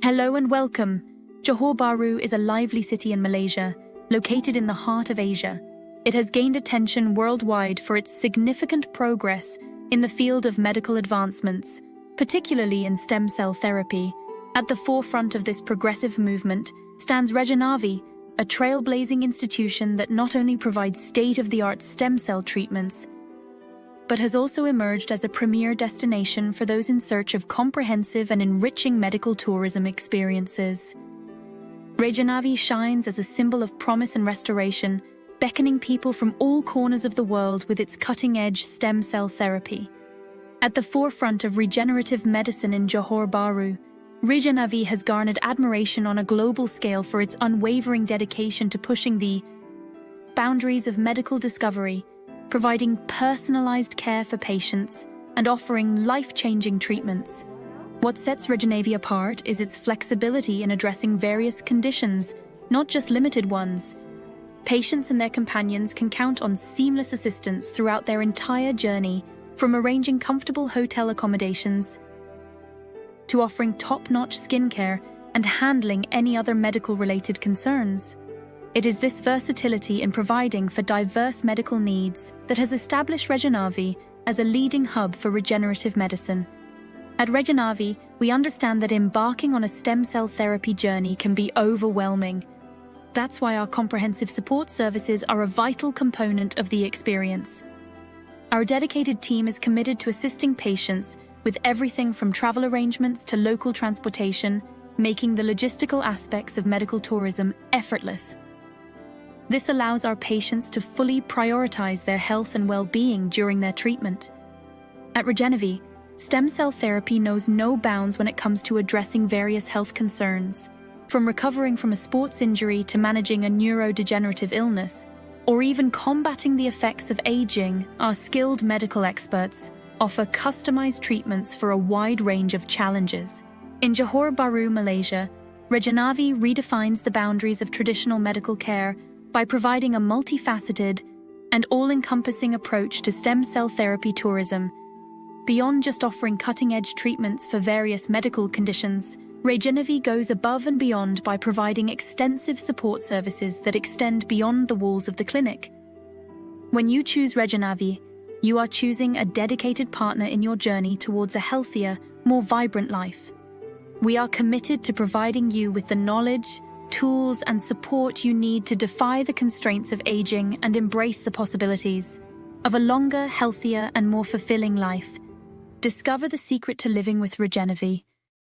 Hello and welcome. Johor Bahru is a lively city in Malaysia, located in the heart of Asia. It has gained attention worldwide for its significant progress in the field of medical advancements, particularly in stem cell therapy. At the forefront of this progressive movement stands Regenavie, a trailblazing institution that not only provides state-of-the-art stem cell treatments, but has also emerged as a premier destination for those in search of comprehensive and enriching medical tourism experiences. Regenavie shines as a symbol of promise and restoration, beckoning people from all corners of the world with its cutting-edge stem cell therapy. At the forefront of regenerative medicine in Johor Bahru, Regenavie has garnered admiration on a global scale for its unwavering dedication to pushing the boundaries of medical discovery, providing personalized care for patients and offering life-changing treatments. What sets Regenavie apart is its flexibility in addressing various conditions, not just limited ones. Patients and their companions can count on seamless assistance throughout their entire journey, from arranging comfortable hotel accommodations to offering top-notch skincare and handling any other medical-related concerns. It is this versatility in providing for diverse medical needs that has established Regenavie as a leading hub for regenerative medicine. At Regenavie, we understand that embarking on a stem cell therapy journey can be overwhelming. That's why our comprehensive support services are a vital component of the experience. Our dedicated team is committed to assisting patients with everything from travel arrangements to local transportation, making the logistical aspects of medical tourism effortless. This allows our patients to fully prioritize their health and well-being during their treatment. At Regenavie, stem cell therapy knows no bounds when it comes to addressing various health concerns. From recovering from a sports injury to managing a neurodegenerative illness, or even combating the effects of aging, our skilled medical experts offer customized treatments for a wide range of challenges. In Johor Bahru, Malaysia, Regenavie redefines the boundaries of traditional medical care by providing a multifaceted and all-encompassing approach to stem cell therapy tourism. Beyond just offering cutting-edge treatments for various medical conditions, Regenavie goes above and beyond by providing extensive support services that extend beyond the walls of the clinic. When you choose Regenavie, you are choosing a dedicated partner in your journey towards a healthier, more vibrant life. We are committed to providing you with the knowledge, tools, and support you need to defy the constraints of aging and embrace the possibilities of a longer, healthier, and more fulfilling life. Discover the secret to living with Regenavie.